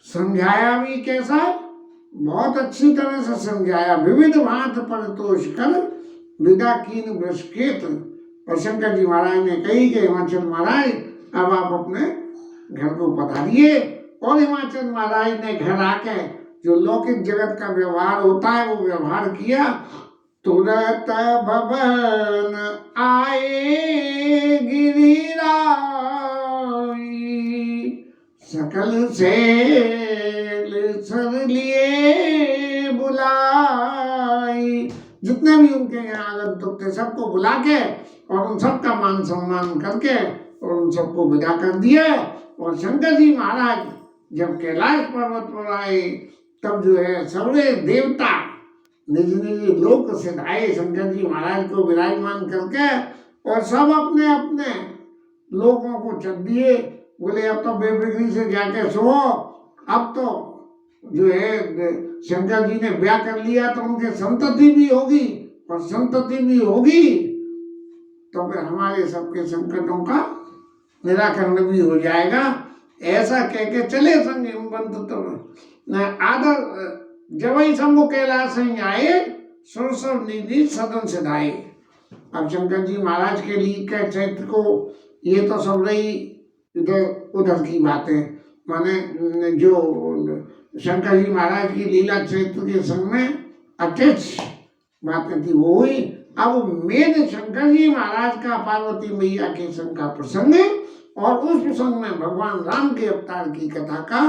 समझाया भी कैसा, बहुत अच्छी तरह से समझाया। विविध भांत परितोष कर विदा कीन वृषकेत। और शंकर जी महाराज ने कही कि हिमाचल महाराज अब आप अपने घर को पधारिए। और हिमाचल महाराज ने घर आके जो लौकिक जगत का व्यवहार होता है वो व्यवहार किया। तुरत भवन आए गिरिराई, सकल सेल सर लिए बुलाई। जितने भी उनके यहाँ आगंतुक थे सबको बुला के और उन सबका मान सम्मान करके और उन सबको विदा कर दिया। और शंकर जी महाराज जब कैलाश पर्वत पर आए तब जो है सौरे देवता निज निज लोक से आए शंकर जी महाराज को विराजमान करके और सब अपने अपने लोगों को चल दिए। बोले अब तो बेफिक्री से जाके सो, अब तो जो है शंकर जी ने ब्याह कर लिया तो उनके संतति भी होगी और संतति भी होगी तो फिर हमारे सबके संकटों का निराकरण भी हो जाएगा। ऐसा कह के चले संग हिमवंत तो आदर जवई शंभु कैलाश आए सुरसुर निधि सदन सिधाए। अब शंकर जी महाराज के लिए के चैत्र को ये तो सब रही इधर उधर की बातें, माने जो शंकर जी महाराज की लीला चैत्र के संग में अटैच बातें थी वो हुई। अब मेन शंकर जी महाराज का पार्वती मैया के संग का प्रसंग है और उस प्रसंग में भगवान राम के अवतार की कथा का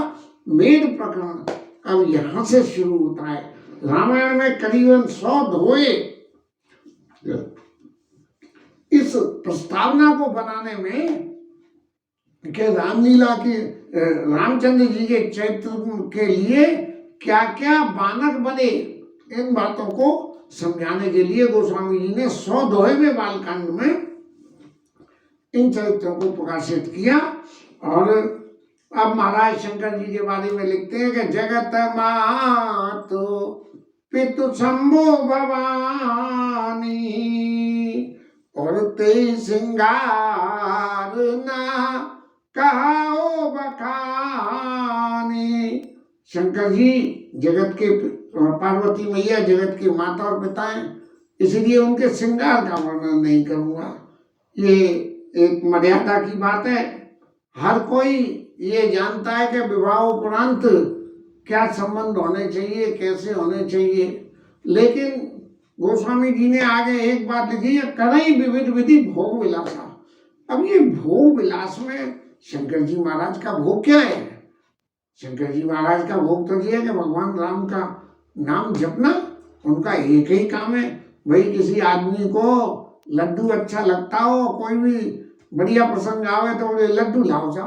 मेन प्रकरण अब यहाँ से शुरू होता है। रामायण में करीबन 100 दोहे इस प्रस्तावना को बनाने में कि रामलीला की रामचंद्र जी के चरित्र के लिए क्या क्या बानक बने, इन बातों को समझाने के लिए गोस्वामी जी ने 100 दोहे में बालकांड में इन चरित्रों को प्रकाशित किया। और अब महाराज शंकर जी के बारे में लिखते हैं कि जगत मातु पितु शंभु भवानी और ते सिंगार ना कहाओ बखानी। शंकर जी जगत के पार्वती मैया जगत के माता और पिता हैं, इसलिए उनके श्रृंगार का वर्णन नहीं करूँगा। ये एक मर्यादा की बात है। हर कोई ये जानता है कि विवाह उपरांत क्या संबंध होने चाहिए, कैसे होने चाहिए, लेकिन गोस्वामी जी ने आगे एक बात लिखी है, करई विविध विधि भोग विलासा। अब ये भोग विलास में शंकर जी महाराज का भोग क्या है? शंकर जी महाराज का भोग तो ये है कि भगवान राम का नाम जपना उनका एक ही काम है। भाई किसी आदमी को लड्डू अच्छा लगता हो, कोई भी बढ़िया प्रसंग आवे तो बोले लड्डू लाओ जाओ।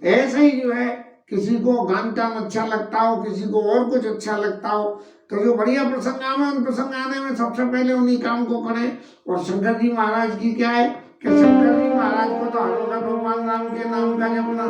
ऐसे ही जो है किसी को गान टान अच्छा लगता हो, किसी को और कुछ अच्छा लगता हो, तो जो बढ़िया प्रसंग आवे उन प्रसंग आने में सबसे पहले उन्हीं काम को करें। और शंकर जी महाराज की क्या है कि शंकर जी महाराज को तो हर वक्त भगवान राम के नाम का जपना।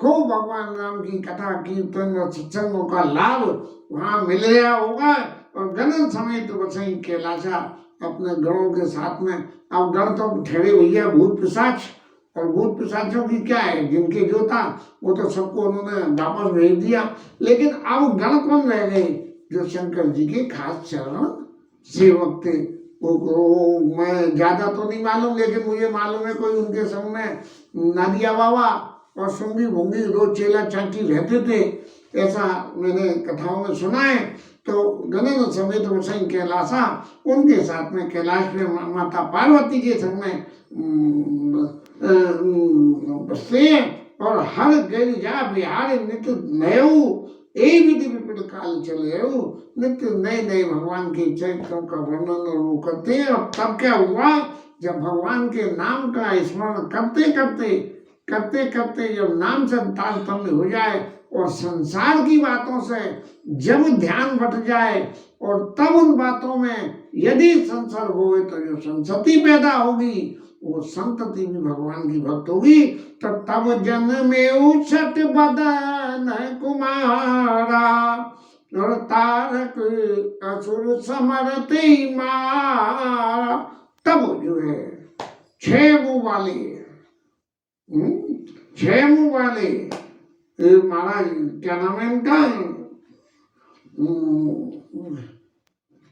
खूब भगवान राम की कथा कीर्तन और सत्संगों का लाभ वहाँ मिल रहा होगा। और गणन समेत वसई कैलाशा अपने गणों के साथ में। अब गण तो ठहरे भैया भूत पिशाच, और भूत पिशाचों की क्या है, जिनके जो था वो तो सबको उन्होंने वापस भेज दिया। लेकिन अब गण कौन रह गए? जो शंकर जी के खास चरण सेवक थे। वो मैं ज्यादा तो नहीं मालूम, लेकिन मुझे मालूम है कोई उनके संग में नादिया बाबा और सुंगी भुंगी दो चेला चाची रहते थे, ऐसा मैंने कथाओं में सुना है। तो गणन समेत गोसाई कैलासा उनके साथ में कैलाश में माता पार्वती के संग में बसते हैं। और हर गिरिजा बिहार नित्य नयऊ एक विधि विपिन काल चले नित्य नए नए भगवान के चरित्रों का वर्णन और वो करते हैं। और तब क्या हुआ, जब भगवान के नाम का स्मरण करते करते जब नाम से तारतम्य हो जाए और संसार की बातों से जब ध्यान बट जाए और तब उन बातों में यदि संसर्ग हो तो जो संसति पैदा होगी वो संतति भी भगवान की भक्त होगी। तो तब जन्मे छठ बदन कुमारा और तारक असुर समरते मारा। तब जो है 6 मुंह वाले 6 मुंह वाले महाराज क्या नाम है इनका,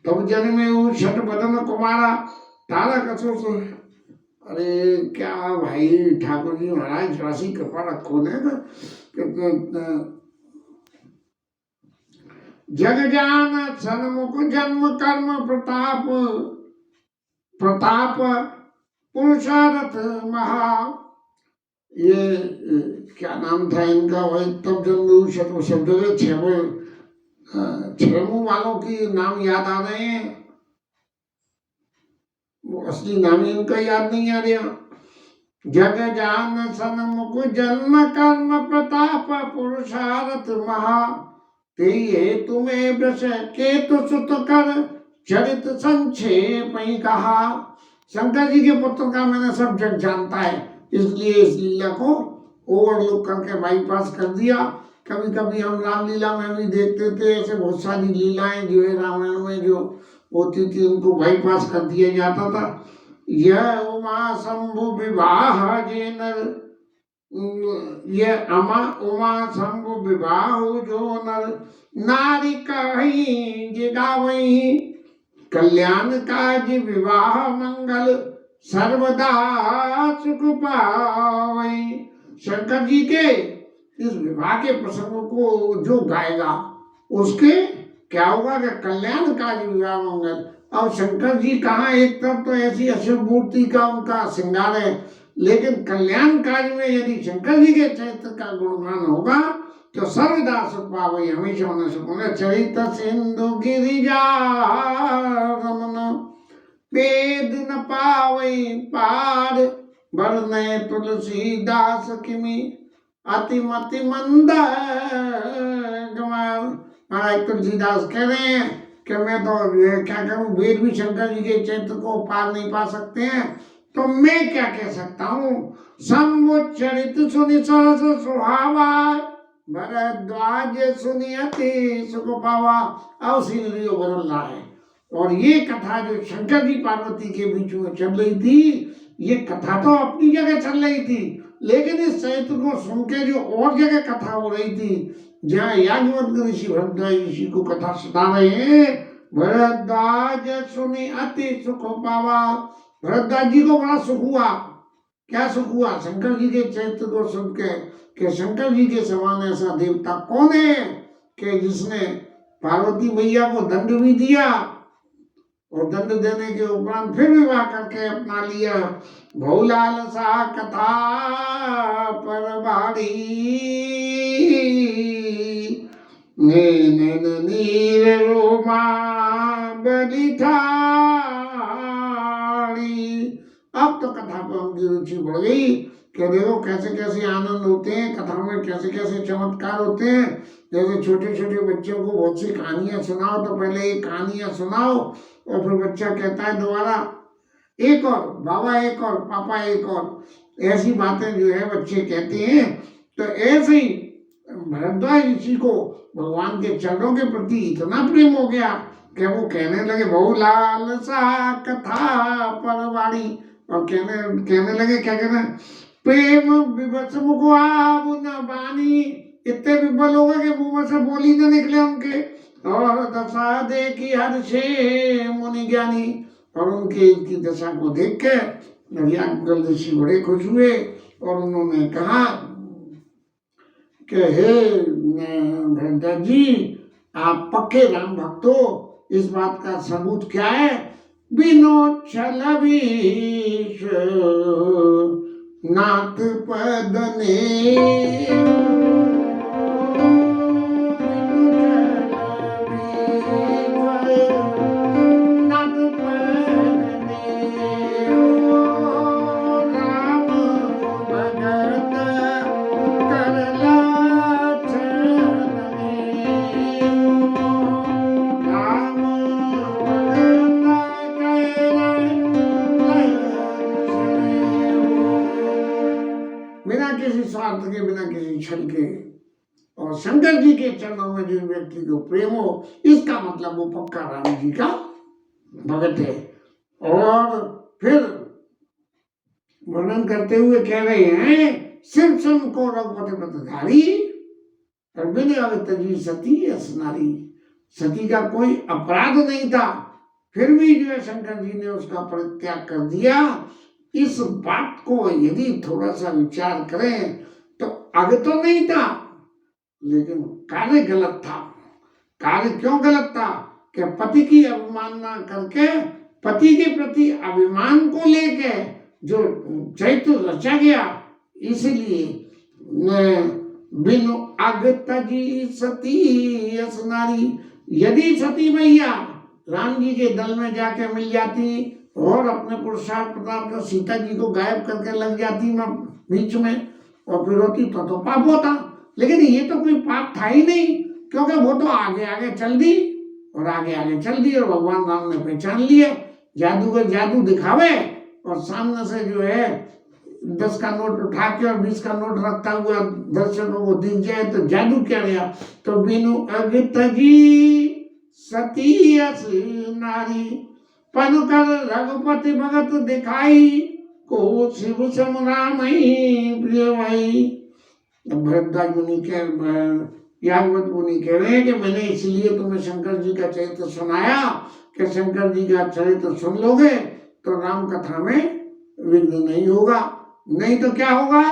तब जन्मे छठ बदन कुमारा तारक असुर। अरे क्या भाई ठाकुर जी महाराज जरासी कृपा रखो ने जग जान सन्मुख जन्म कर्म प्रताप प्रताप पुरुषारथ महा। ये क्या नाम था इनका, वही तब जन्म शब्द में 6 मुंह वालों की नाम याद आ रहे हैं, वो असली नाम ही उनका याद नहीं आ रहा। जग जान सन्मुख जन्म कर्म प्रताप पुरुषारथ महा। ते तुम्हें वृष केतु सुत कर चरित संक्षेप ही कहा। शंकर जी के पुत्र का मैंने सब जग जानता है, इसलिए इस लीला को ओवरलुक करके बाईपास कर दिया। कभी कभी हम रामलीला में भी देखते थे, ऐसे बहुत सारी लीलाएं जो है रामायण में जो होती थी उनको बाईपास कर दिया जाता था। यह उमा शंभु विवाह जे नर, यह उमा शंभु विवाह जो नर नारी कहीं जिगावही। कल्याण काज विवाह मंगल सर्वदा सुख पावई। शंकर जी के इस विवाह के प्रसंग को जो गाएगा उसके क्या होगा कि कल्याण काज विवाह मंगल। अब शंकर जी कहाँ, एक तरफ तो ऐसी अशुभ मूर्ति का उनका श्रृंगार है, लेकिन कल्याण काज में यदि शंकर जी के चरित्र का गुणगान होगा तो सर्वदा सुख पावई, हमेशा होना सुख होना। चरित सिंधु गिरिजा रमन वेद न पावई पार। वरने तुलसीदास किमी अतिमति मंद गमार। महाराज तुलसीदास कह रहे हैं कि मैं तो क्या करूं, वेद भी शंकर जी के चरित्र को पार नहीं पा सकते हैं, तो मैं क्या कह सकता हूँ। समुच्चरित सुनि सहस सुहावा भरद्वाज सुनि अति सुख पावा। अब सीनरियो बदल रहा है और ये कथा जो शंकर जी पार्वती के बीच में चल रही थी, ये कथा तो अपनी जगह चल रही थी, लेकिन इस चरित्र को सुन के जो और जगह कथा हो रही थी, जहाँ याज्ञवल्क्य ऋषि भरद्वाज ऋषि को कथा सुना रहे हैं। भरद्वाज सुनि अति सुख पावा। भरद्वाज जी को बड़ा सुख हुआ। क्या सुख हुआ? शंकर जी के चरित्र को सुन के कि शंकर जी के समान ऐसा देवता कौन है कि जिसने पार्वती मैया को दंड भी दिया और दंड देने के उपरांत फिर विवाह करके अपना लिया। भौलाल सा कथा परबाड़ी नैन नीर रोमा बलि ठाड़ी। अब तो कथा पर उनकी रुचि बढ़ गई कि देखो कैसे कैसे आनंद होते हैं कथा में, कैसे कैसे चमत्कार होते हैं। जैसे छोटे छोटे बच्चों को बहुत सी कहानियां सुनाओ तो पहले एक कहानियां सुनाओ और फिर बच्चा कहता है दोबारा एक और, बाबा एक और, पापा एक और, ऐसी बातें जो है बच्चे कहते हैं। तो ऐसे ही भरद्वाज ऋषि को भगवान के चरणों के प्रति इतना प्रेम हो गया कि वो कहने लगे बहुलाल सा कथा परवाड़ी। और कहने लगे क्या कहना, प्रेम विवश मुख आब न बानी। इतने विफल हो गए कि मुंह से बोली न निकले उनके। और दशा देखी हर्षे मुनि ज्ञानी। और उनके इनकी दशा को देख के याज्ञवल्क्य ऋषि बड़े खुश हुए और उन्होंने कहा कि हे भरद्वाज जी, आप पक्के राम भक्त हो, इस बात का सबूत क्या है? बिनो छल बीष नाथ पद ने बिना किसी स्वार्थ के, बिना किसी छल के, और शंकर जी के चरणों में जिस व्यक्ति को प्रेम हो, इसका मतलब वो पक्का राम जी का भगत है। और फिर वर्णन करते हुए कह रहे हैं, शिव सम को रघुपति व्रतधारी और बिन अवित जी सती असनारी। सती का कोई अपराध नहीं था, फिर भी जो है शंकर जी ने उसका परित्याग कर दिया। इस बात को यदि थोड़ा सा विचार करें तो आगे तो नहीं था, लेकिन कार्य गलत था। कार्य क्यों गलत था? कि पति की अवमानना करके, पति के प्रति अभिमान को लेके जो चैत्र रचा गया, इसलिए बिनु अगत जी सती असनारी। यदि सती मैया राम जी के दल में जाके मिल जाती और अपने पुरुषार्थ प्रताप से सीता जी को गायब करके लग जाती बीच में और फिर होती तो पाप होता। लेकिन ये तो कोई पाप था ही नहीं, क्योंकि वो तो आगे आगे चल दी और आगे आगे चल दी और भगवान राम ने पहचान लिया। जादूगर जादू दिखावे और सामने से जो है 10 का नोट उठा के और 20 का नोट रखता हुआ दर्शकों को दिख जाए तो जादू क्या रहा? तो बिनु अगित जी सती अस नारी, पन कर रघुपति भगत दिखाई, को शिव सम राम प्रिय भाई। भरद्वाज मुनि के याज्ञवल्क्य मुनि कह रहे हैं कि मैंने इसलिए तुम्हें शंकर जी का चरित्र सुनाया कि शंकर जी का चरित्र सुन लोगे तो राम कथा में विघ्न नहीं होगा। नहीं तो क्या होगा?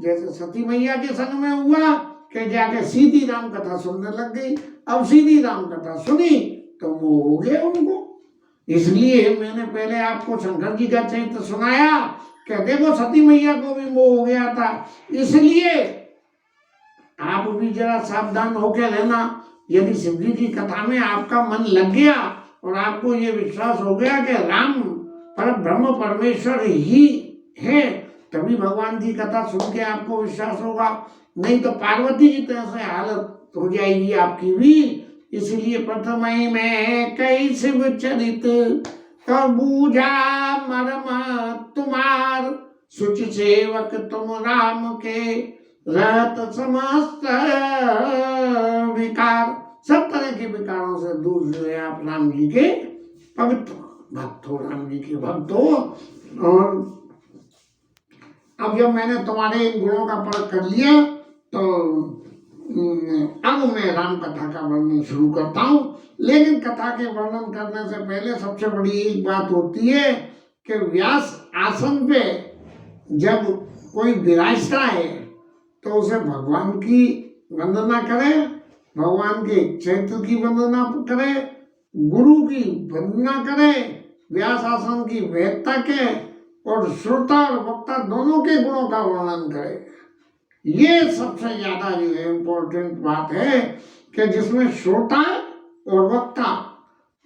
जैसे सती मैया के संग में हुआ कि जाके सीधी राम कथा सुनने लग गई। अब सीधी राम कथा सुनी तो मोह हो गया उनको। इसलिए मैंने पहले आपको शंकर जी का चरित्र सुनाया कि देखो सती मैया को भी मोह हो गया था। इसलिए आप भी जरा सावधान होकर रहना। यदि शिवजी की कथा में आपका मन लग गया और आपको ये विश्वास हो गया कि राम पर ब्रह्म परमेश्वर ही है, तभी भगवान की कथा सुन के आपको विश्वास होगा। नहीं तो पार्वती की तरह से हालत हो जाएगी आपकी भी। इसलिए प्रथम ही में कई शिव चरित तो बूझा मर्म तुम्हार, सुचि सेवक तुम राम के रहत समस्त विकार। सब तरह के विकारों से दूर जो है आप राम जी के पवित्र भक्त हो, राम जी के भक्त हो। और अब जब मैंने तुम्हारे इन गुणों का परख कर लिया तो अब मैं राम कथा का वर्णन शुरू करता हूँ। लेकिन कथा के वर्णन करने से पहले सबसे बड़ी एक बात होती है कि व्यास आसन पे जब कोई विराजता है तो उसे भगवान की वंदना करे, भगवान के चरित्र की वंदना करे, गुरु की वंदना करे, व्यास आसन की वेदता के और श्रोता और वक्ता दोनों के गुणों का वर्णन करे। ये सबसे ज्यादा जो है इम्पोर्टेंट बात है कि जिसमें श्रोता और वक्ता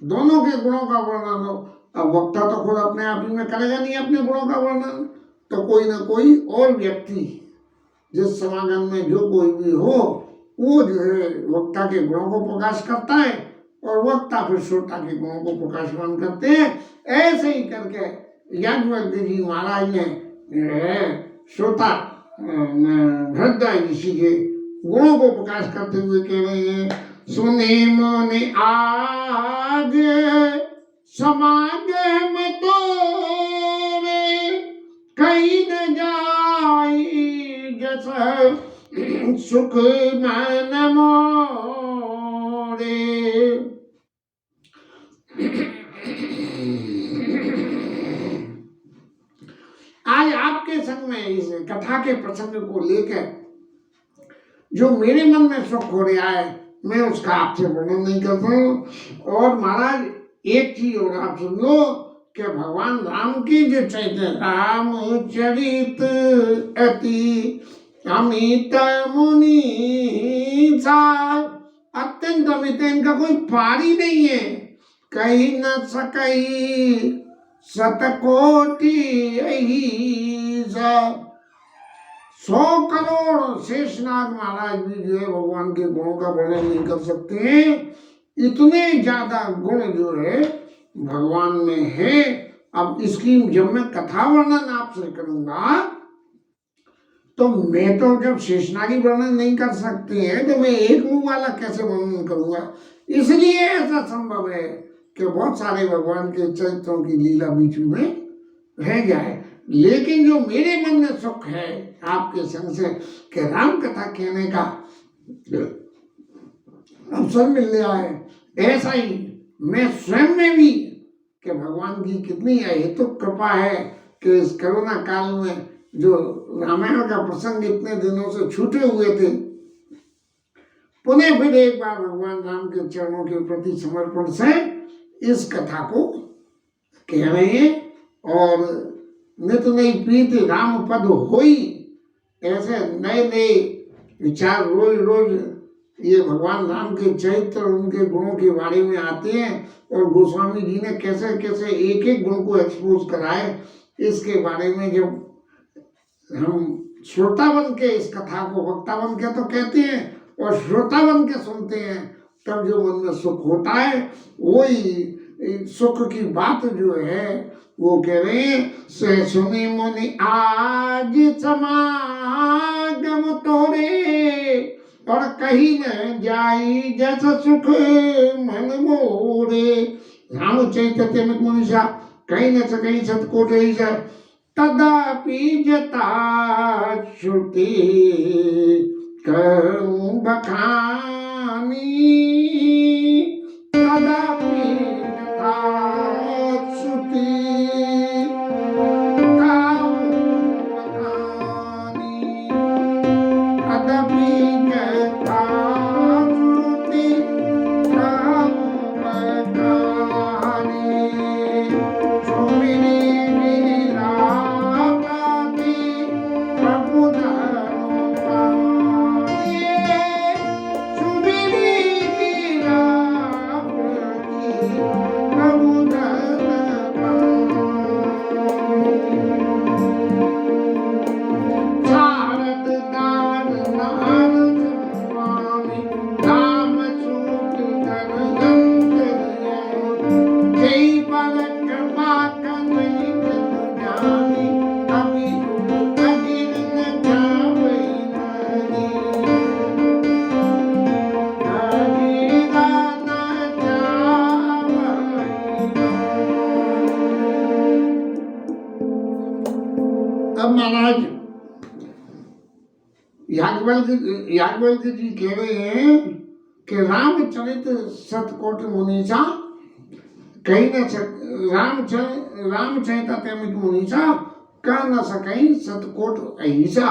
दोनों के गुणों का वर्णन हो। अब वक्ता तो खुद अपने आप ही में करेगा नहीं अपने गुणों का वर्णन, तो कोई ना कोई और व्यक्ति जिस समागम में जो कोई भी हो वो जो है वक्ता के गुणों को प्रकाश करता है और वक्ता फिर श्रोता के गुणों को प्रकाशमान करते हैं। ऐसे ही करके याज्ञवल्क्य जी महाराज ने श्रोता भरद्वाज ऋषि के गुणों को प्रकाश करते हुए कह रहे हैं, सुने मोने आज समागम तो कहीं न जाई जस सुख मन मोरे। आज आपके संग में इस कथा के प्रसंग को लेकर जो मेरे मन में सुख हो रहा है मैं उसका आपसे वर्णन नहीं करता हूँ। और महाराज एक चीज और आप सुन लो कि भगवान राम की जो चैत्य रामचरित अति अमित मुनि सा, अत्यंत अमित, इनका कोई पार ही नहीं है, कही न सकई शतकोटि अहिसा। 100 करोड़ शेषनाग महाराज भी जो है भगवान के गुणों का वर्णन नहीं कर सकते हैं। इतने ज्यादा गुण जो है भगवान में है। अब इसकी जब मैं कथा वर्णन आपसे करूंगा तो मैं तो जब शेषनागी वर्णन नहीं कर सकते हैं तो मैं एक मुंह वाला कैसे वर्णन करूंगा। इसलिए ऐसा संभव है कि बहुत सारे भगवान के चरित्रों की लीला बीच में रह जाए। लेकिन जो मेरे मन में सुख है आपके संग से कि राम कथा कहने का अवसर मिल गया है, ऐसा ही मैं स्वयं में भी कि भगवान की कितनी अहेतुक कृपा है कि इस कोरोना काल में जो रामायण का प्रसंग इतने दिनों से छूटे हुए थे, पुनः फिर एक बार भगवान राम के चरणों के प्रति समर्पण से इस कथा को कह रहे हैं। और नित नई प्रीति राम पद होई, ऐसे नए नए विचार रोज रोज ये भगवान राम के चरित्र उनके गुणों के बारे में आते हैं। और गोस्वामी जी ने कैसे कैसे एक एक गुण को एक्सपोज कराए, इसके बारे में जब हम श्रोता बन के इस कथा को, वक्ता बन के तो कहते हैं और श्रोता बन के सुनते हैं, तब जो मन में सुख होता है वही सुख की बात जो है वो कह रहे हैं। से सुनी मुनि आज समागम तोरे, और कहीं न जाई जैसा सुख मन मोरे। रामचरित मुनिषा कहीं न सकई सतकोट तदापि जता श्रुति कहूं बखानी, तदापि जता श्रुति कहूं बखानी, तदापि जता श्रुति कहूं बखानी। सुमिरी याज्ञवल्क्य जी कह रहे हैं कि रामचरित सतकोट मुनीसा कहीं न रामचरित मुनीसा कह न सकई सतकोट अहिसा।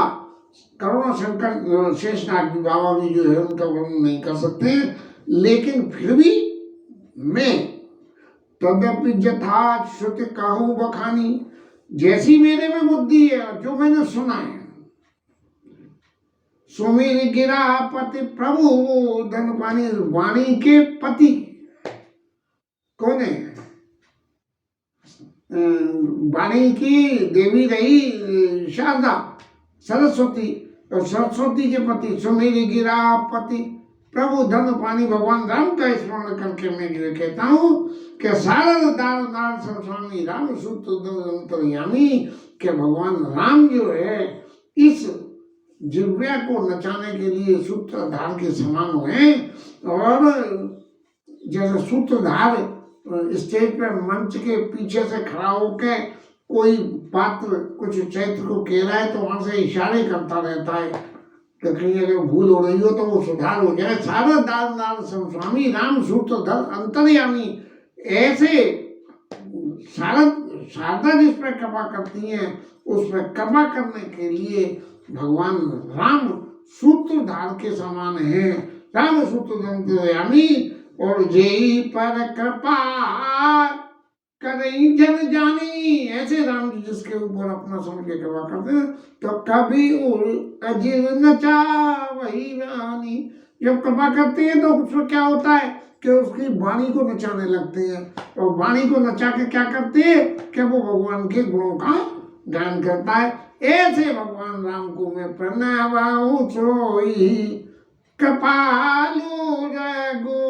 करुणा शंकर शेषनाग जी बाबा भी जो है उनका वर्णन नहीं कर सकते, लेकिन फिर भी मैं तदपि यथा श्रुति कहूं बखानी, जैसी मेरे में बुद्धि है जो मैंने सुना है। सुमिर गिरा पति प्रभु धन पानी, वाणी के पति कौन है? वाणी की देवी रही शारदा सरस्वती, और सरस्वती के पति सुमिर गिरा पति प्रभु धन पानी भगवान राम का स्मरण करके मैं जो कहता हूँ कि सारद दार नार स्वामी राम सूत्र अंतर्यामी, कि भगवान राम जो है इस जिव्या को नचाने के लिए सूत्रधार के समान हुए। और जैसे सूत्रधार स्टेज पे मंच के पीछे से खड़ा होकर कोई पात्र कुछ चैत्र को कह रहा है तो वहां से इशारे करता रहता है कि कहीं अगर भूल हो रही हो तो वो सुधार हो जाए। सारद दार नार स्वामी राम सूत्रधर अंतर्यामी, ऐसे शारदा जिस पर कृपा करती हैं उस पर कृपा करने के लिए भगवान राम सूत्रधार के समान है। राम सूत्रयामी और जेई पर कृपा करें जन जानी। ऐसे राम जी जिसके ऊपर अपना समझ के कृपा करते हैं तो कभी अजीर नचा वही रानी। जब कृपा करते हैं तो उसमें क्या होता है कि उसकी वाणी को नचाने लगते हैं और वाणी को नचा के क्या करते हैं कि वो भगवान के गुणों का गान करता है। ऐसे भगवान राम को मैं प्रणवाऊं सोई कृपालु रघुनाथा।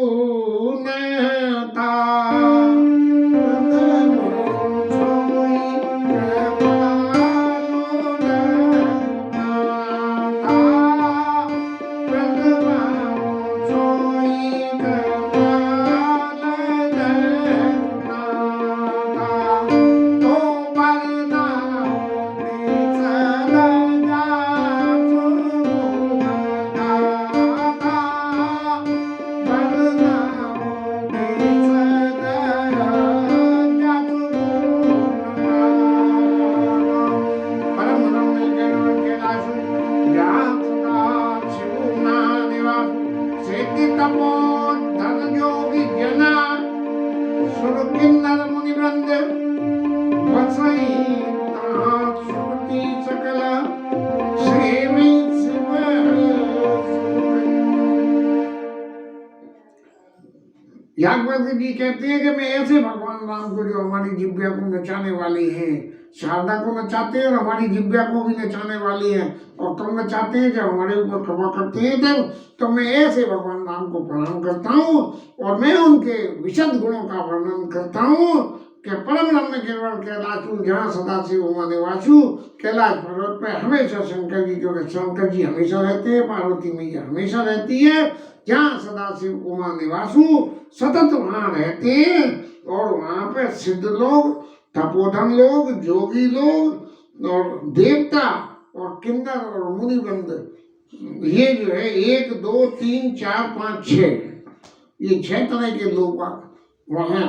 याज्ञवल्क्य जी कहते हैं कि मैं ऐसे भगवान राम को जो हमारी जिब्या को नचाने वाली हैं, शारदा को नचाते हैं और हमारी जिब्या को भी नचाने वाली है और तुम नचाते हैं जब हमारे ऊपर कृपा करते हैं तब तो मैं ऐसे भगवान राम को प्रणाम करता हूँ और मैं उनके विशद गुणों का वर्णन करता हूँ कि परम रम्य केवल कैलाशु जहाँ सदाशिव उमा निवासु। कैलाश पर्वत पे हमेशा शंकर जी, जो शंकर जी हमेशा रहते हैं, पार्वती मैया हमेशा रहती है। जहाँ सदाशिव उमा निवासु सतत वहाँ रहते हैं और वहाँ पे सिद्ध लोग, तपोधन लोग, जोगी लोग और देवता और किन्नर और मुनिवृंद, ये जो है 1 2 3 4 5 6 ये 6 तरह के लोग वहाँ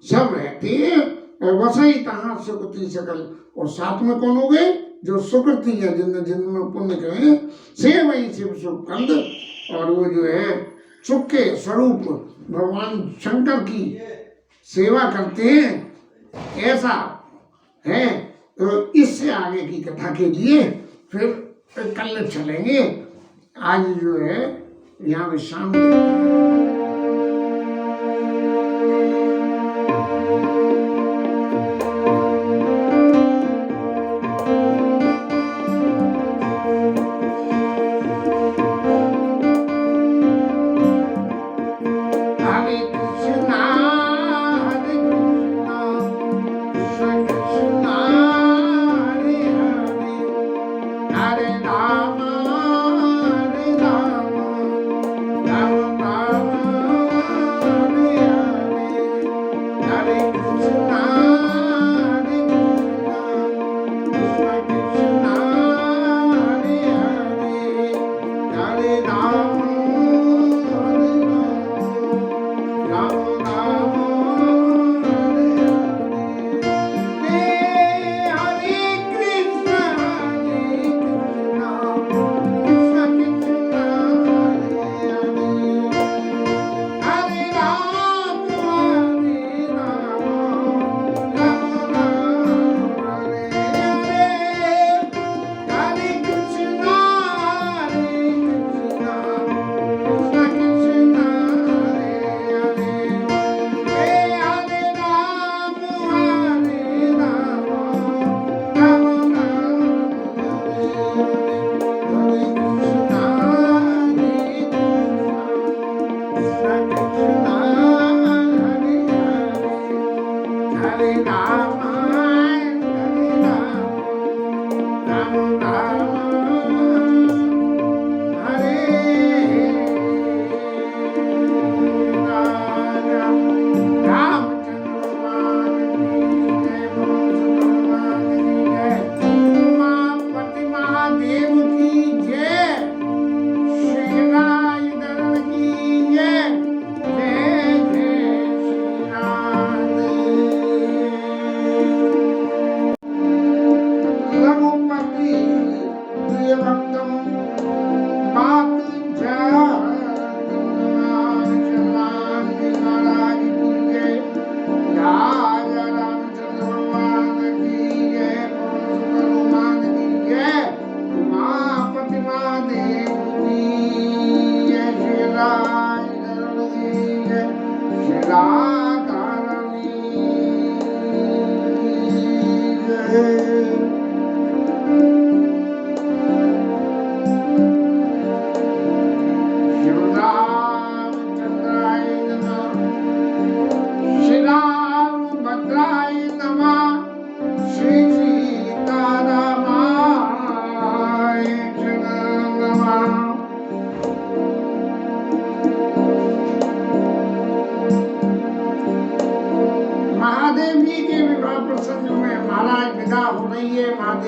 सब रहते हैं। और वसई तहाँ सुकृति सकल, और साथ में कौन हो गए जो सुकृति है, जिनने जन्म में पुण्य करे से वही शिव सुख कंद, और वो जो है सुख के स्वरूप भगवान शंकर की सेवा करते हैं। ऐसा है। तो इससे आगे की कथा के लिए फिर कल चलेंगे। आज जो है यहाँ विश्राम Rama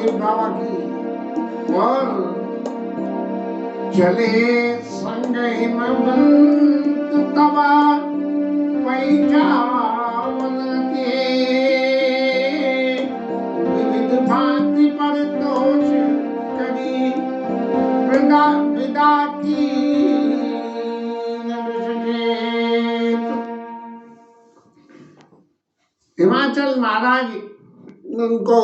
महादेव बाबा की। और चले संग हिमवंत तवा पैजावन के, विविध भांति पर तोष करी विदा विदा की हिमाचल महाराज उनको